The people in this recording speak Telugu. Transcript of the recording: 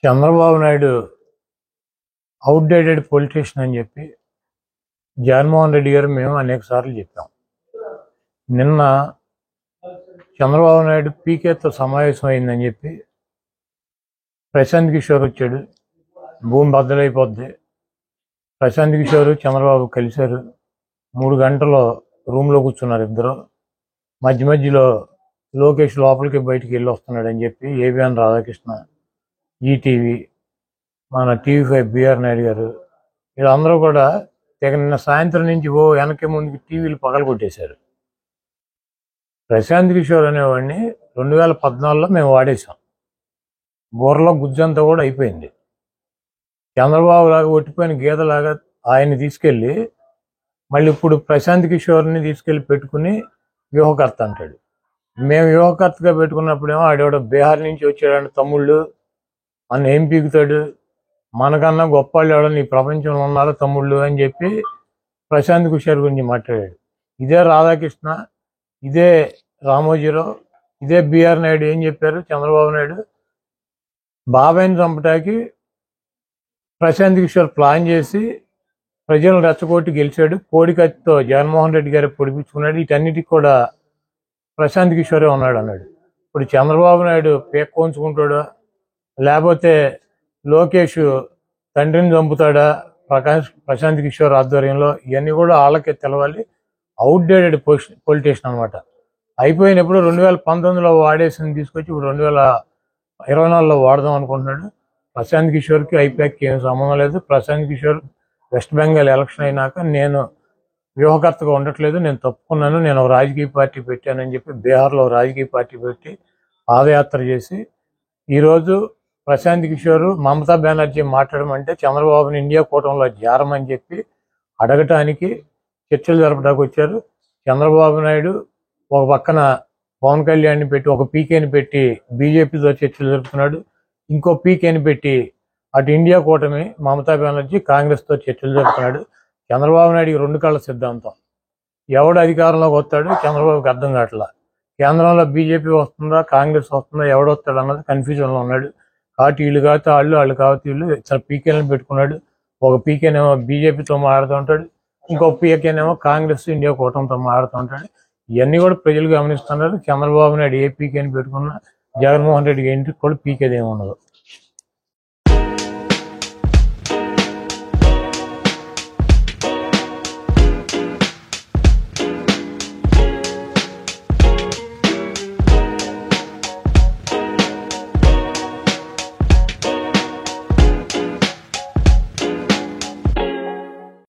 చంద్రబాబు నాయుడు అవుట్డేటెడ్ పొలిటీషియన్ అని చెప్పి జగన్మోహన్ రెడ్డి గారు మేము అనేక సార్లు చెప్పాం. నిన్న చంద్రబాబు నాయుడు పీకేతో సమావేశం అయిందని చెప్పి ప్రశాంత్ కిషోర్ వచ్చాడు. భూమి బద్దలైపోద్ది. ప్రశాంత్ కిషోర్ చంద్రబాబు కలిశారు. 3 గంటలు రూమ్లో కూర్చున్నారు ఇద్దరు. మధ్యలో లోకేష్ లోపలికి బయటికి వెళ్ళి వస్తున్నాడని చెప్పి ఏబిఎన్ రాధాకృష్ణ, ఈటీవీ, మన టీవీ5 బిఆర్ నాయుడు గారు వీళ్ళందరూ కూడా నిన్న సాయంత్రం నుంచి వెనక్కి ముందుకి టీవీలు పగలగొట్టేశారు. ప్రశాంత్ కిషోర్ అనేవాడిని 2014లో మేము వాడేశాం. బుర్రలో గుజ్జంతా కూడా అయిపోయింది. చంద్రబాబు లాగా ఒట్టిపోయిన గీతలాగా ఆయన్ని తీసుకెళ్ళి మళ్ళీ ఇప్పుడు ప్రశాంత్ కిషోర్ని తీసుకెళ్ళి పెట్టుకుని వ్యూహకర్త అంటాడు. మేము వ్యూహకర్తగా పెట్టుకున్నప్పుడేమో ఆడేవాడు బీహార్ నుంచి వచ్చాడు తమ్ముళ్ళు మన ఏం పీకుతాడు, మనకన్నా గొప్ప వాళ్ళు ఎవడో నీ ప్రపంచంలో ఉన్నారో తమ్ముళ్ళు అని చెప్పి ప్రశాంత్ కిషోర్ గురించి మాట్లాడాడు. ఇదే రాధాకృష్ణ, ఇదే రామోజీరావు, ఇదే బిఆర్ నాయుడు ఏం చెప్పారు? చంద్రబాబు నాయుడు బాబాయిని చంపటానికి ప్రశాంత్ కిషోర్ ప్లాన్ చేసి ప్రజలను రెచ్చగొట్టి గెలిచాడు. కోడికత్తితో జగన్మోహన్ రెడ్డి గారు పొడిపించుకున్నాడు. వీటన్నిటికి కూడా ప్రశాంత్ కిషోరే ఉన్నాడు అన్నాడు. ఇప్పుడు చంద్రబాబు నాయుడు పేక్కోంచుకుంటాడా, లేకపోతే లోకేష్ తండ్రిని చంపుతాడా ప్రశాంత్ కిషోర్ ఆధ్వర్యంలో? ఇవన్నీ కూడా వాళ్ళకే తెలవాలి. అవుట్డేటెడ్ పొలిటీషియన్ అనమాట. అయిపోయినప్పుడు 2019లో వాడేసింది తీసుకొచ్చి ఇప్పుడు 2024లో వాడదాం అనుకుంటున్నాడు. ప్రశాంత్ కిషోర్కి ఐపాక్కి ఏం సంబంధం లేదు. ప్రశాంత్ కిషోర్ వెస్ట్ బెంగాల్ ఎలక్షన్ అయినాక నేను వ్యూహకర్తగా ఉండట్లేదు, నేను తప్పుకున్నాను, నేను ఒక రాజకీయ పార్టీ పెట్టానని చెప్పి బీహార్లో రాజకీయ పార్టీ పెట్టి పాదయాత్ర చేసి ఈరోజు ప్రశాంత్ కిషోర్ మమతా బెనర్జీ మాట్లాడమంటే చంద్రబాబుని ఇండియా కూటమిలో చేరమని చెప్పి అడగటానికి చర్చలు జరపడానికి వచ్చారు. చంద్రబాబు నాయుడు ఒక పక్కన పవన్ కళ్యాణ్ని పెట్టి ఒక పీకేని పెట్టి బీజేపీతో చర్చలు జరుపుతున్నాడు. ఇంకో పీకేని పెట్టి అటు ఇండియా కూటమి మమతా బెనర్జీ కాంగ్రెస్తో చర్చలు జరుపుతున్నాడు. చంద్రబాబు నాయుడికి 2 కళ్ళ సిద్ధాంతం. ఎవడు అధికారంలోకి వస్తాడు చంద్రబాబుకి అర్థం కావట్లా. కేంద్రంలో బీజేపీ వస్తుందా కాంగ్రెస్ వస్తుందా ఎవడొస్తాడు అన్నది కన్ఫ్యూజన్లో ఉన్నాడు. కాబట్టి వీళ్ళు కాకపోతే వాళ్ళు కాకపోతే వీళ్ళు ఇతర పీకేలను పెట్టుకున్నాడు. ఒక పీకేనేమో బీజేపీతో మాట్లాడుతూ ఉంటాడు, ఇంకో పీకేనేమో కాంగ్రెస్ ఇండియా కూటమితో మాట్లాడుతూ ఉంటాడు. ఇవన్నీ కూడా ప్రజలు గమనిస్తున్నారు. చంద్రబాబు నాయుడు ఏ పీకేని పెట్టుకున్నా జగన్మోహన్ రెడ్డికి ఇంటికి కూడా పీకేది ఏమి ఉండదు.